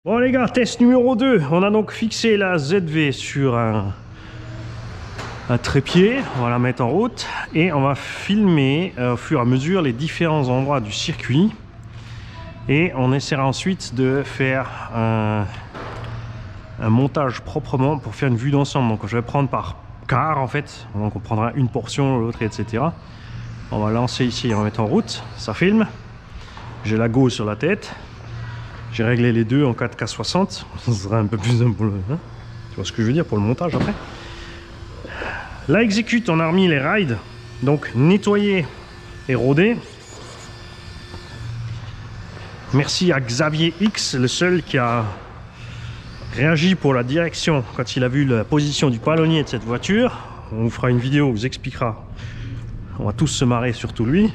Bon les gars, test numéro 2. On a donc fixé la ZV sur un trépied. On va la mettre en route et on va filmer au fur et à mesure les différents endroits du circuit. Et on essaiera ensuite de faire un montage proprement pour faire une vue d'ensemble. Donc je vais prendre par quart en fait. Donc on prendra une portion, l'autre, etc. On va lancer ici et on va mettre en route. Ça filme. J'ai la go sur la tête. J'ai réglé les deux en 4K60, ça sera un peu plus pour le, hein, tu vois ce que je veux dire pour le montage après. Là, exécute, on a remis les rides, donc nettoyer et roder. Merci à Xavier X, le seul qui a réagi pour la direction quand il a vu la position du palonnier de cette voiture. On vous fera une vidéo, on vous expliquera. On va tous se marrer, surtout lui.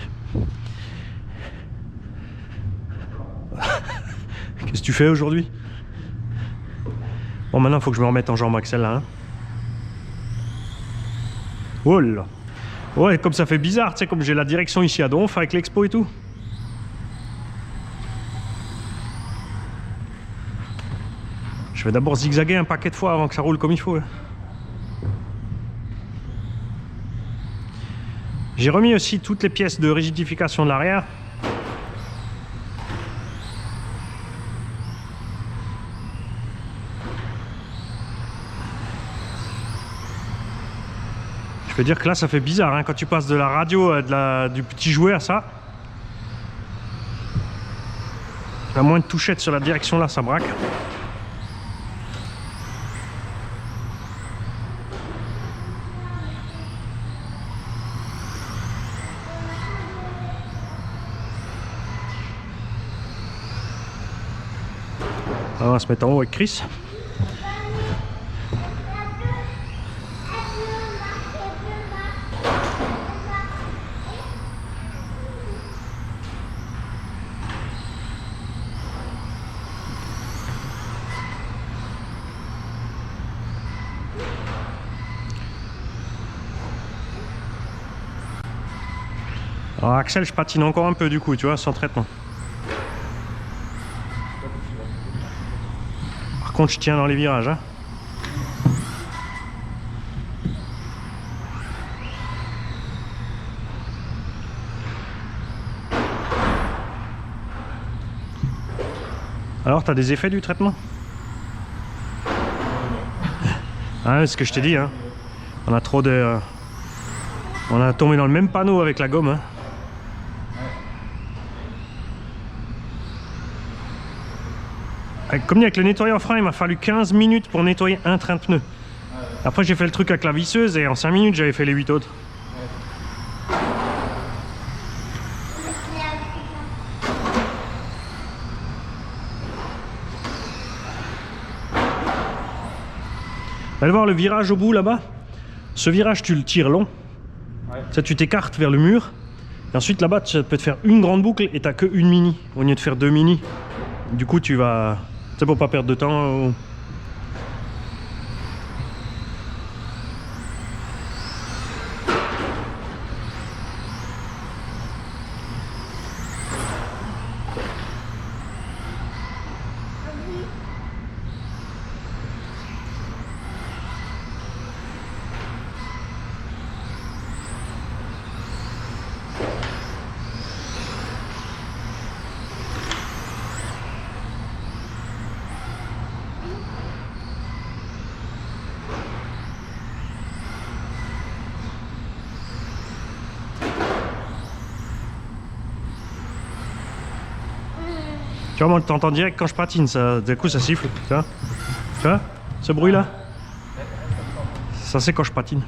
Qu'est-ce que tu fais aujourd'hui? Bon, maintenant il faut que je me remette en jambe avec celle-là. Hein. Oh là! Ouais, comme ça fait bizarre, tu sais, comme j'ai la direction ici à Donf avec l'expo et tout. Je vais d'abord zigzaguer un paquet de fois avant que ça roule comme il faut. Hein. J'ai remis aussi toutes les pièces de rigidification de l'arrière. Je peux dire que là ça fait bizarre hein, quand tu passes de la radio du petit jouet à ça. La moindre touchette sur la direction là ça braque. On va se mettre en haut avec Chris. Alors Axel, je patine encore un peu du coup, tu vois, sans traitement. Par contre, je tiens dans les virages. Hein. Alors, t'as des effets du traitement? Ah, c'est ce que je t'ai dit, hein. On a trop de... On a tombé dans le même panneau avec la gomme, hein. Comme dit avec le nettoyeur frein, il m'a fallu 15 minutes pour nettoyer un train de pneus. Après j'ai fait le truc avec la visseuse et en 5 minutes j'avais fait les 8 autres. Allez voir le virage au bout là-bas. Ce virage tu le tires long. Ça, tu t'écartes vers le mur. Et ensuite là-bas tu peux te faire une grande boucle et t'as que une mini au lieu de faire deux mini. Du coup tu vas... C'est pour pas perdre de temps. Tu vois, moi, t'entends direct quand je patine, ça, d'un coup, ça siffle. Tu vois ce bruit-là? Ça, c'est quand je patine.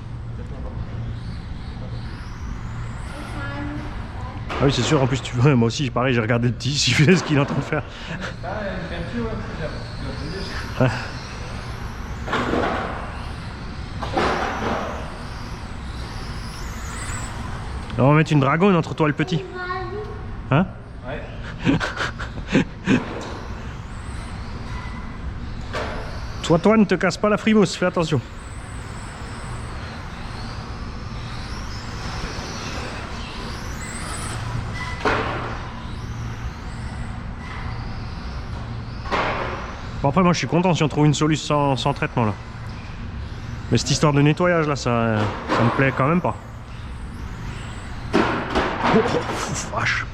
Ah oui, c'est sûr, en plus, tu vois, moi aussi, pareil, j'ai regardé le petit siffler ce qu'il est en train de faire. Ouais. Alors, on va mettre une dragonne entre toi et le petit. Hein? Ouais. Toi, ne te casse pas la frimousse, fais attention. Bon, après moi je suis content si on trouve une solution sans traitement là. Mais cette histoire de nettoyage là, ça me plaît quand même pas. Oh, vache.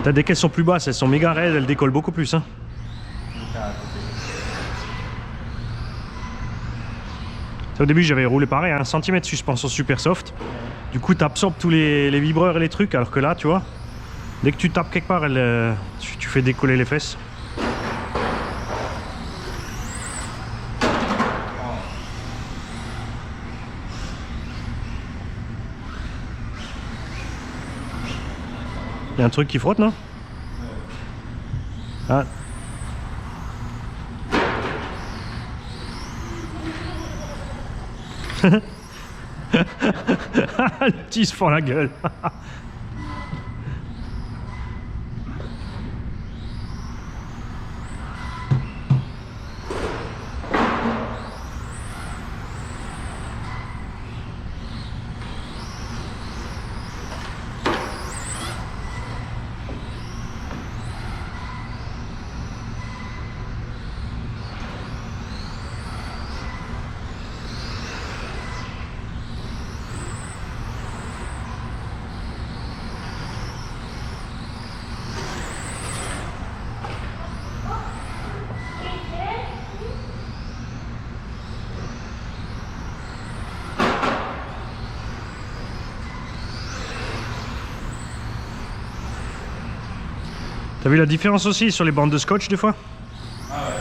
Dès qu'elles sont plus basses, elles sont méga raides, elles décollent beaucoup plus. Hein. Au début j'avais roulé pareil, 1 cm de suspension super soft. Du coup tu absorbes tous les vibreurs et les trucs, alors que là tu vois, dès que tu tapes quelque part, tu fais décoller les fesses. Il y a un truc qui frotte, non? Ah. Le petit se fend la gueule. T'as vu la différence aussi sur les bandes de scotch des fois? Ah ouais.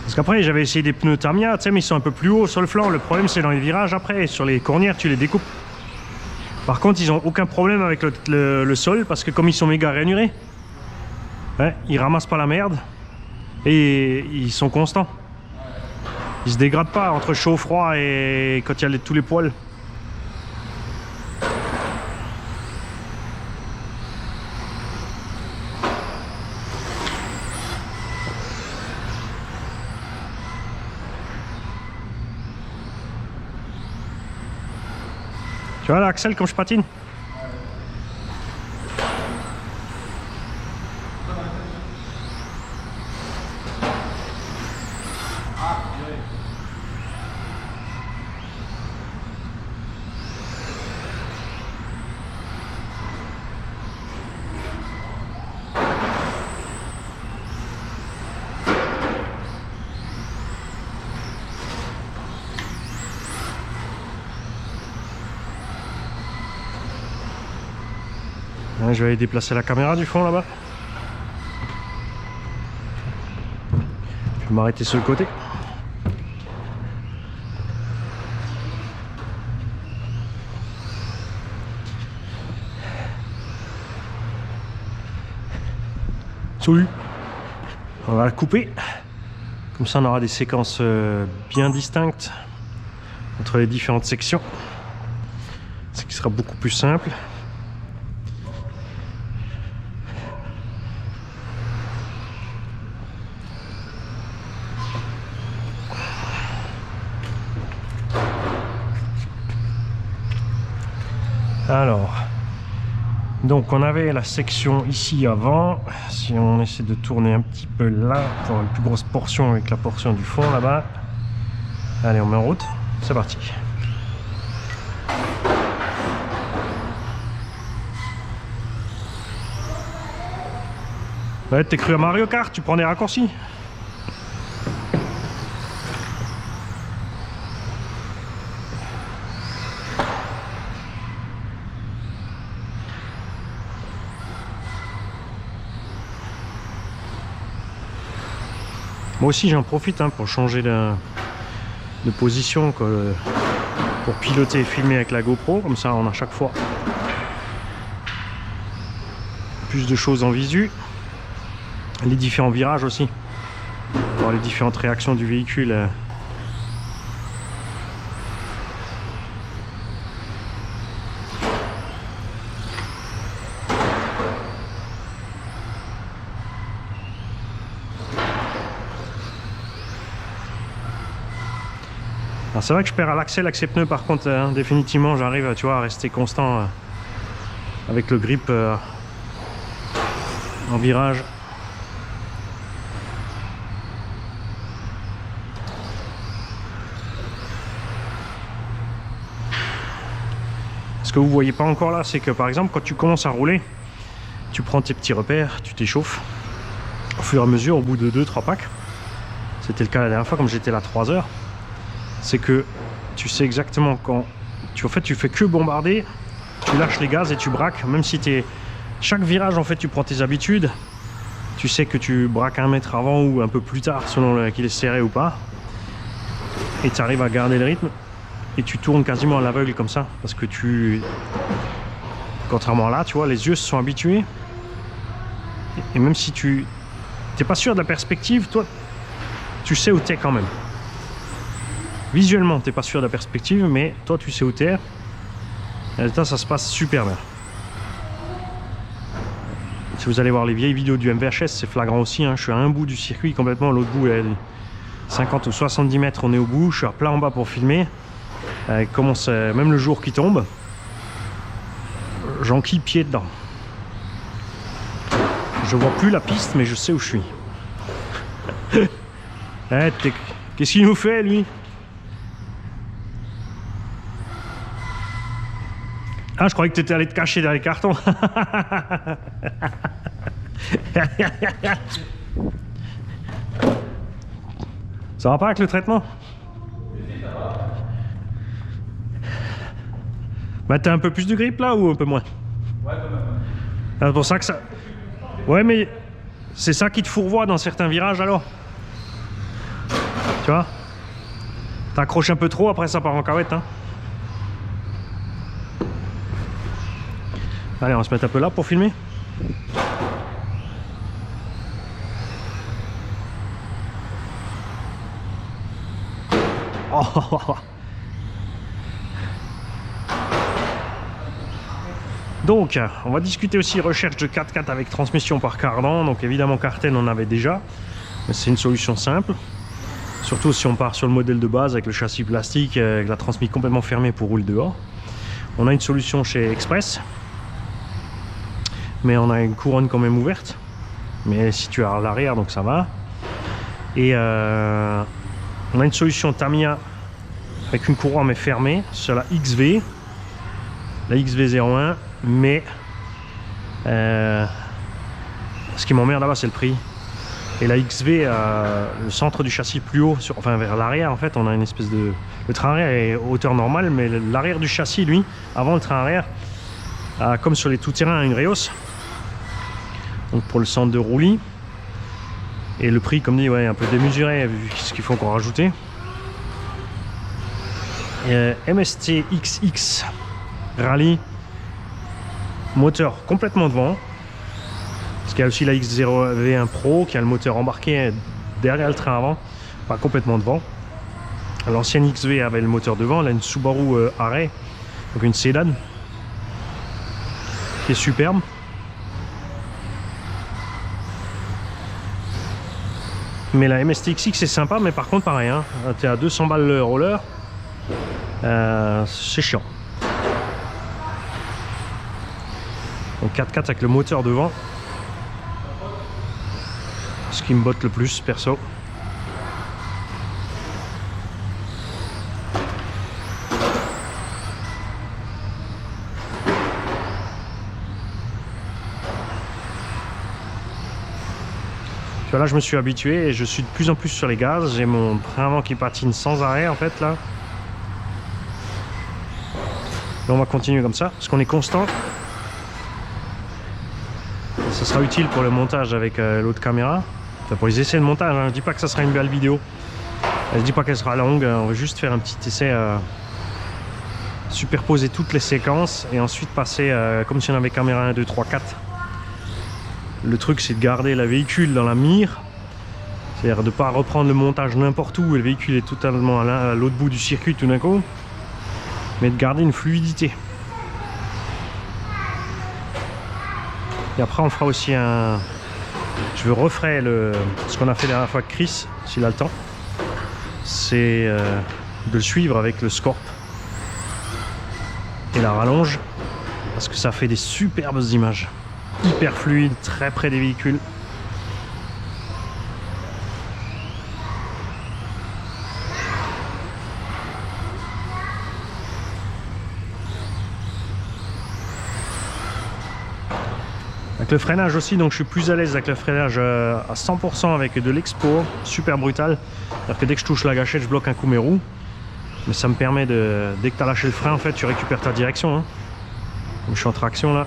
Parce qu'après j'avais essayé des pneus Tamiya, tu sais, mais ils sont un peu plus hauts sur le flanc. Le problème c'est dans les virages après, sur les cornières tu les découpes. Par contre ils ont aucun problème avec le sol, parce que comme ils sont méga rainurés, ouais, ils ramassent pas la merde et ils sont constants. Ils se dégradent pas entre chaud, froid et quand il y a tous les poils. Tu vois là, Axel, comme je patine? Je vais aller déplacer la caméra du fond là-bas. Je vais m'arrêter sur le côté. Salut. On va la couper. Comme ça on aura des séquences bien distinctes entre les différentes sections. Ce qui sera beaucoup plus simple. Alors, donc on avait la section ici avant. Si on essaie de tourner un petit peu là pour une plus grosse portion avec la portion du fond là-bas. Allez, on met en route. C'est parti. Ouais, t'es cru à Mario Kart, tu prends des raccourcis. Moi aussi j'en profite pour changer de position, pour piloter et filmer avec la GoPro, comme ça on a à chaque fois plus de choses en visu. Les différents virages aussi, voir les différentes réactions du véhicule Alors c'est vrai que je perds à l'axel avec ces pneus, par contre définitivement j'arrive, tu vois, à rester constant avec le grip en virage. Ce que vous voyez pas encore là, c'est que par exemple quand tu commences à rouler, tu prends tes petits repères, tu t'échauffes au fur et à mesure, au bout de 2-3 packs. C'était le cas la dernière fois, comme j'étais là 3 heures. C'est que tu sais exactement quand tu fais que bombarder, tu lâches les gaz et tu braques, même si chaque virage en fait tu prends tes habitudes, tu sais que tu braques 1 mètre avant ou un peu plus tard selon qu'il est serré ou pas, et tu arrives à garder le rythme et tu tournes quasiment à l'aveugle comme ça, parce que contrairement à là, tu vois, les yeux se sont habitués, et même si tu n'es pas sûr de la perspective, toi tu sais où tu es quand même. Visuellement, tu n'es pas sûr de la perspective, mais toi, tu sais où tu es. Résultat, ça se passe super bien. Si vous allez voir les vieilles vidéos du MVHS, c'est flagrant aussi. Hein. Je suis à un bout du circuit complètement, l'autre bout, 50 ou 70 mètres, on est au bout. Je suis à plat en bas pour filmer. Commence, même le jour qui tombe, j'enquille pied dedans. Je vois plus la piste, mais je sais où je suis. Qu'est-ce qu'il nous fait, lui? Ah, je croyais que tu étais allé te cacher derrière les cartons. Ça va pas avec le traitement? Bah, t'as un peu plus de grippe là ou un peu moins? Ouais, quand même. C'est pour ça que ça... Ouais, mais c'est ça qui te fourvoie dans certains virages alors. Tu vois? T'accroches un peu trop, après ça part en cahouette, hein. Allez, on va se mettre un peu là pour filmer. Oh. Donc, on va discuter aussi recherche de 4x4 avec transmission par cardan. Donc évidemment, Carten on avait déjà, mais c'est une solution simple. Surtout si on part sur le modèle de base avec le châssis plastique, avec la transmission complètement fermée pour rouler dehors. On a une solution chez Express, mais on a une couronne quand même ouverte, mais située à l'arrière, donc ça va. Et on a une solution Tamiya avec une couronne mais fermée sur la XV, la XV01, mais ce qui m'emmerde là-bas c'est le prix. Et la XV, le centre du châssis plus haut, enfin vers l'arrière en fait, on a une espèce de... Le train arrière est hauteur normale, mais l'arrière du châssis, lui, avant le train arrière, comme sur les tout-terrains, une rehausse. Donc pour le centre de roulis. Et le prix, comme dit, ouais, un peu démesuré vu ce qu'il faut encore rajouter. MST XX Rally, moteur complètement devant. Parce qu'il y a aussi la X0V1 Pro qui a le moteur embarqué derrière le train avant, pas complètement devant. L'ancienne XV avait le moteur devant, là une Subaru Array, donc une sédan qui est superbe. Mais la MST-XX c'est sympa, mais par contre pareil, hein, tu es à 200 balles le roller, c'est chiant. Donc 4x4 avec le moteur devant, ce qui me botte le plus perso. Là je me suis habitué et je suis de plus en plus sur les gaz. J'ai mon frein avant qui patine sans arrêt en fait là. Et on va continuer comme ça parce qu'on est constant. Ça sera utile pour le montage avec l'autre caméra, enfin pour les essais de montage, hein. Je dis pas que ça sera une belle vidéo, je dis pas qu'elle sera longue, on va juste faire un petit essai, superposer toutes les séquences et ensuite passer comme si on avait caméra 1, 2, 3, 4. Le truc c'est de garder le véhicule dans la mire, c'est-à-dire de ne pas reprendre le montage n'importe où et le véhicule est totalement à l'autre bout du circuit tout d'un coup, mais de garder une fluidité. Et après on fera aussi un... Je referai ce qu'on a fait la dernière fois avec Chris, s'il a le temps. C'est de le suivre avec le Scorp et la rallonge, parce que ça fait des superbes images, hyper fluides, très près des véhicules. Avec le freinage aussi, donc je suis plus à l'aise avec le freinage à 100% avec de l'expo, super brutal. C'est-à-dire que dès que je touche la gâchette, je bloque un coup mes roues. Mais ça me permet de, dès que tu as lâché le frein, en fait, tu récupères ta direction. Hein. Donc, je suis en traction là.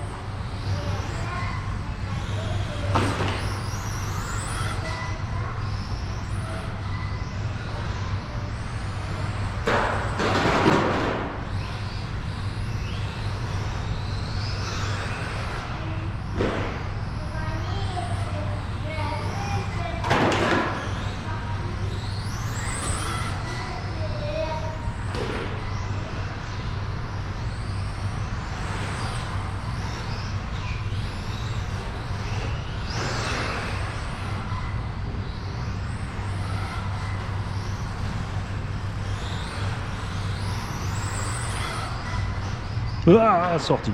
Ah, sorti.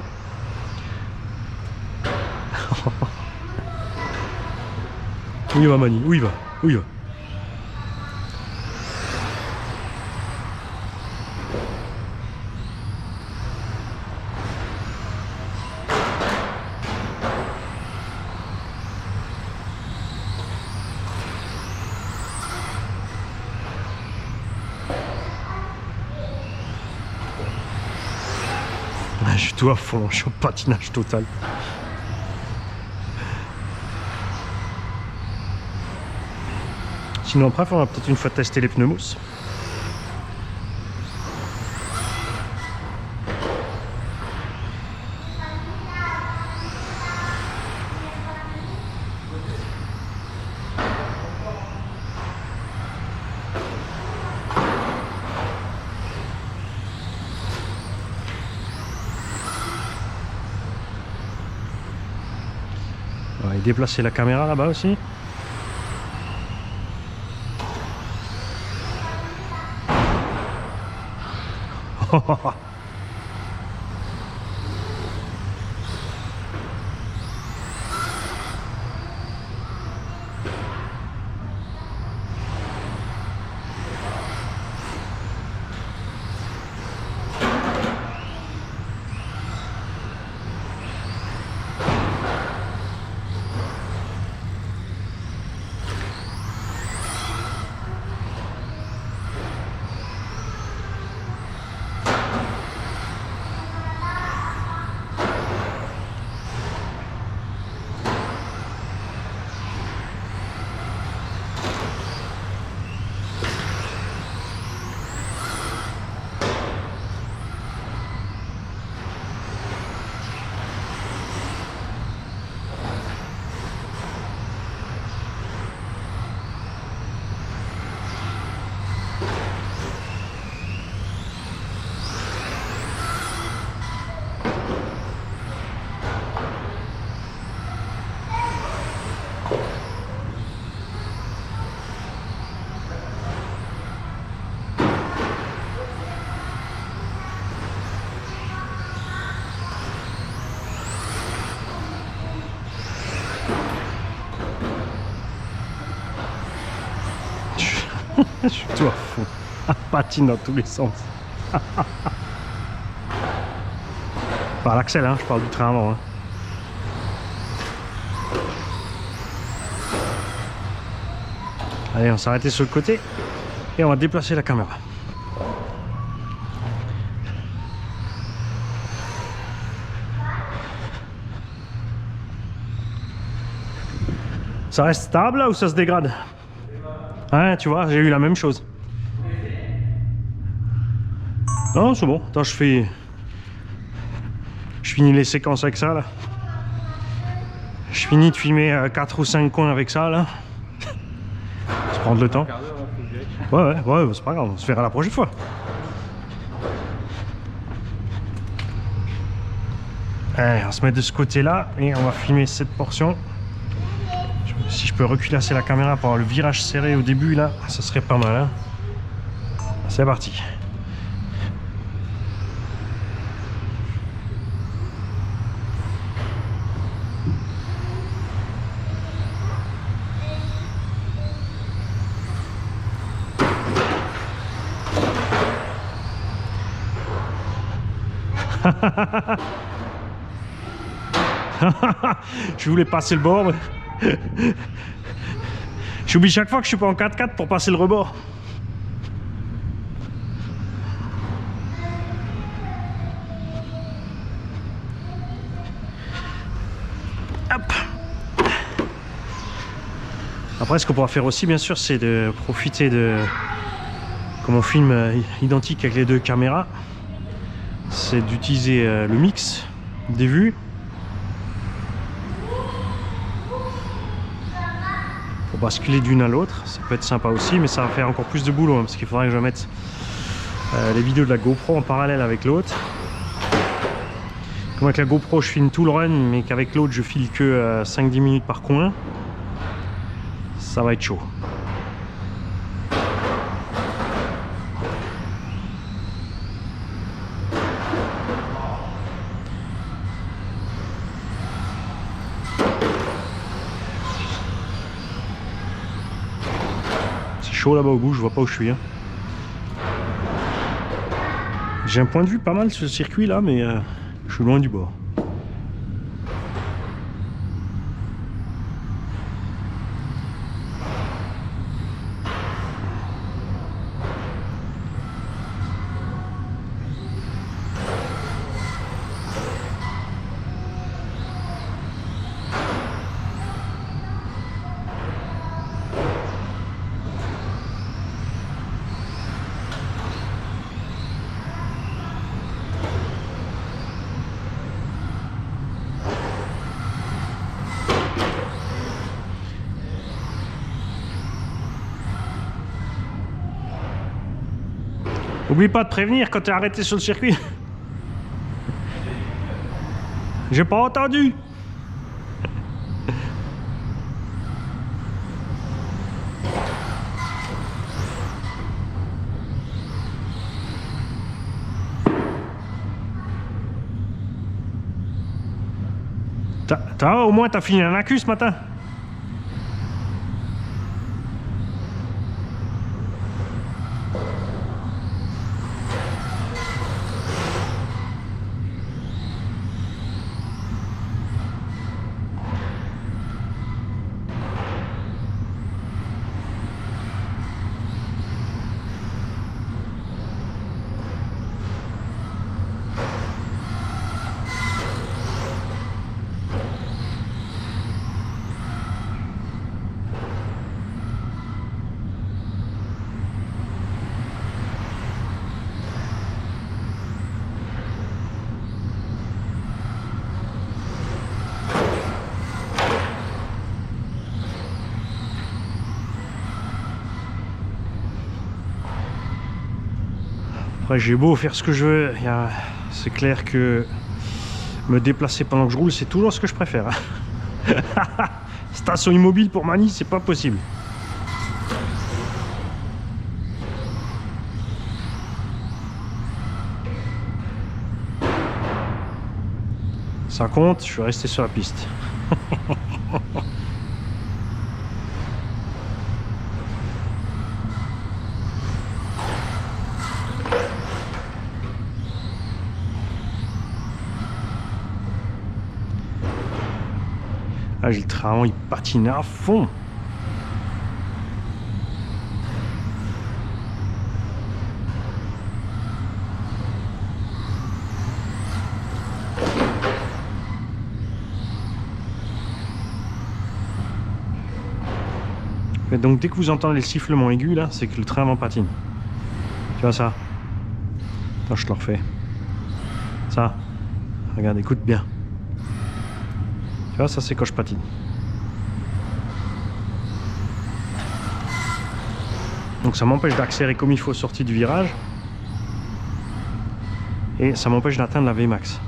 Où il va, Mani? Où il va? Où il va? Je suis tout à fond, je suis au patinage total. Sinon après, on va peut-être une fois tester les pneus mousse. On va déplacer la caméra là-bas aussi. Je suis tout à fond. Patine dans tous les sens. Par l'axel, hein, je parle du train avant. Hein. Allez, on s'arrête sur le côté et on va déplacer la caméra. Ça reste stable là ou ça se dégrade? Hein, tu vois, j'ai eu la même chose. Non, c'est bon. Attends, je finis les séquences avec ça là. Je finis de filmer 4 ou 5 coins avec ça là. Se prendre le temps. Ouais, c'est pas grave, on se verra la prochaine fois. Allez, on se met de ce côté là et on va filmer cette portion. Si je peux reculer assez la caméra pour avoir le virage serré au début là, ça serait pas mal. Hein. C'est parti. Je voulais passer le bord. J'oublie chaque fois que je suis pas en 4x4 pour passer le rebord. Hop. Après, ce qu'on pourra faire aussi, bien sûr, c'est de profiter de... Comme on filme identique avec les deux caméras, c'est d'utiliser le mix des vues pour basculer d'une à l'autre. Ça peut être sympa aussi, mais ça va faire encore plus de boulot, hein, parce qu'il faudra que je mette les vidéos de la GoPro en parallèle avec l'autre. Comme avec la GoPro je filme tout le run, mais qu'avec l'autre je file que 5-10 minutes par coin, ça va être chaud. C'est chaud là-bas au bout, je vois pas où je suis. Hein. J'ai un point de vue pas mal sur ce circuit là, mais je suis loin du bord. Oublie pas de prévenir quand t'es arrêté sur le circuit. J'ai pas entendu. Au moins t'as fini un accu ce matin. Après, j'ai beau faire ce que je veux, c'est clair que me déplacer pendant que je roule, c'est toujours ce que je préfère. Station immobile pour Manille, c'est pas possible. Ça compte, je suis resté sur la piste. Ah, j'ai le train, il patine à fond. Et donc dès que vous entendez le sifflement aigu là, c'est que le train avant patine. Tu vois ça? Attends, je te le refais. Ça, regarde, écoute bien. Tu vois, ça c'est quand je patine. Donc ça m'empêche d'accélérer comme il faut sortir du virage. Et ça m'empêche d'atteindre la Vmax.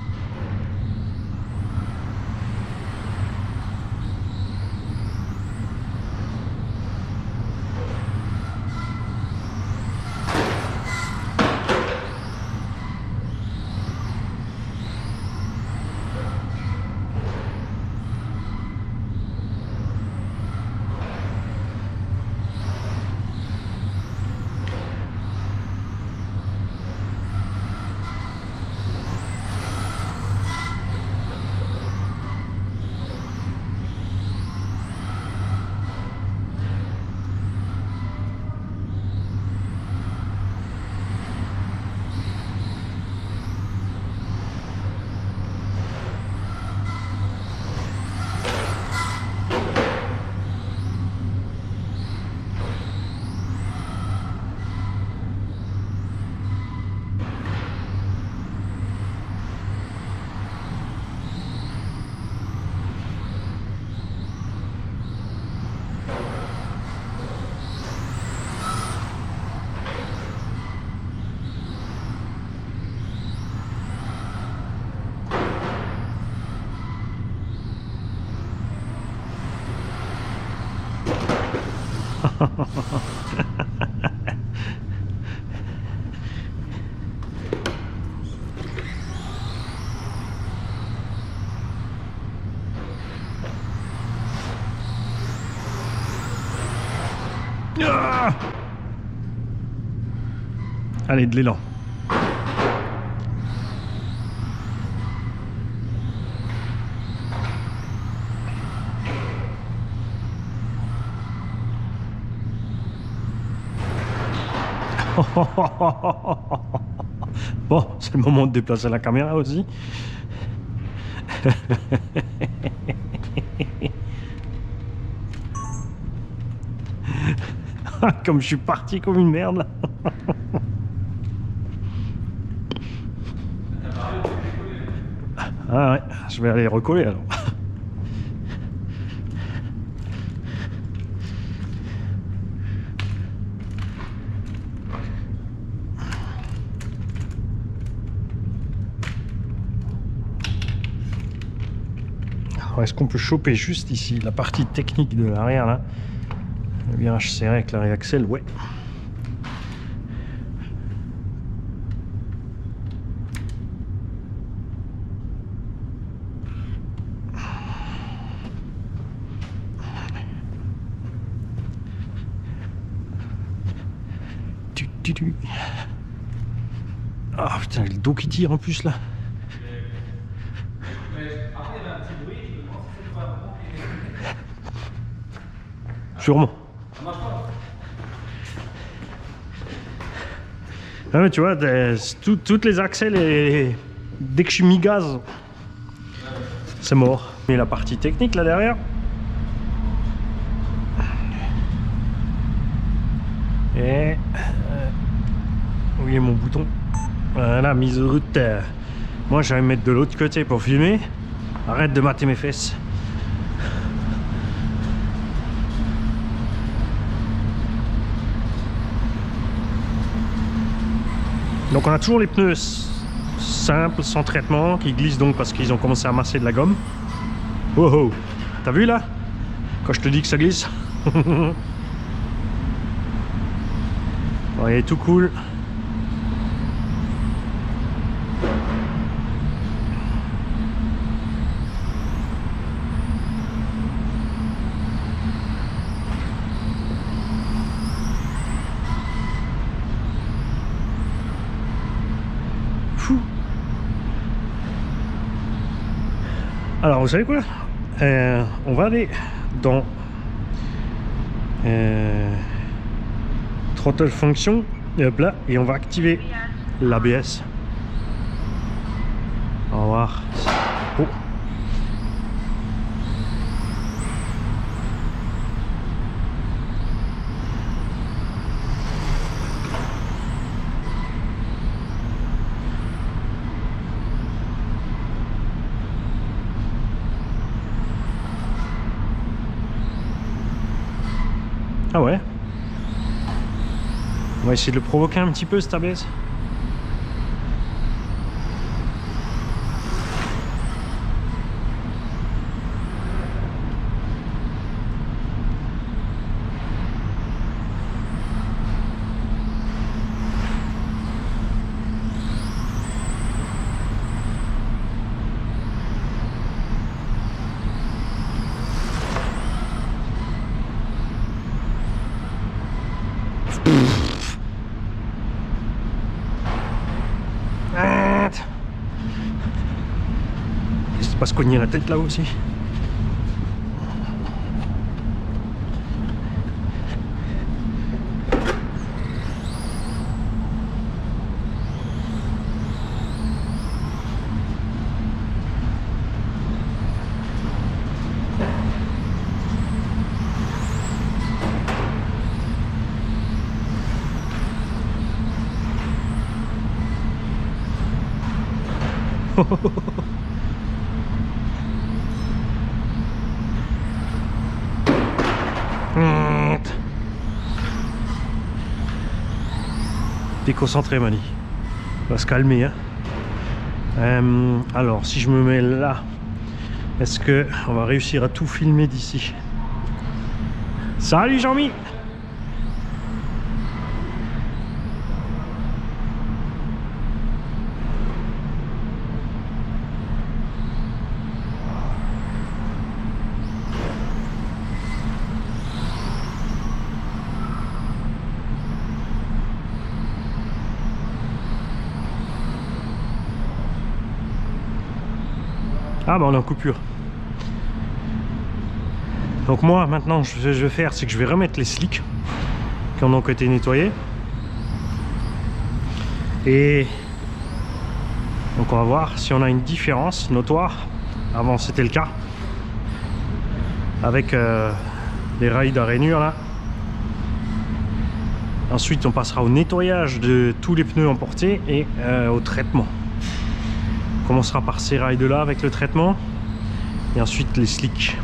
Ah. Allez, de l'élan. Bon, c'est le moment de déplacer la caméra aussi. Comme je suis parti comme une merde là. Ah ouais, je vais aller recoller alors. Alors, est-ce qu'on peut choper juste ici la partie technique de l'arrière là? Le virage serré avec l'arrêt axel, ouais. Ah putain, le dos qui tire en plus là. Sûrement. Ah mais tu vois, toutes les axels et dès que je suis mis gaz, c'est mort. Mais la partie technique là derrière. Et où est mon bouton? Voilà, mise de route. Moi je vais me mettre de l'autre côté pour filmer. Arrête de mater mes fesses. Donc on a toujours les pneus simples, sans traitement, qui glissent donc parce qu'ils ont commencé à masser de la gomme. Oh oh, t'as vu là? Quand je te dis que ça glisse. Ouais, tout cool. Fou. Alors vous savez quoi? On va aller dans throttle function et hop là, et on va activer l'ABS. On va voir. Oh. Ah ouais. On va essayer de le provoquer un petit peu cet ABS. C'est pas se cogner la tête là aussi. Déconcentré Mani. On va se calmer hein. Alors si je me mets là, est-ce que on va réussir à tout filmer d'ici? Salut Jean-Mi. Ah bah on est en coupure. Donc moi maintenant ce que je vais faire, c'est que je vais remettre les slicks qui en ont été nettoyés. Et donc on va voir si on a une différence notoire. Avant c'était le cas. Avec les rails de rainure là. Ensuite on passera au nettoyage de tous les pneus emportés et au traitement. On commencera par ces rails de là avec le traitement. Et ensuite les slicks.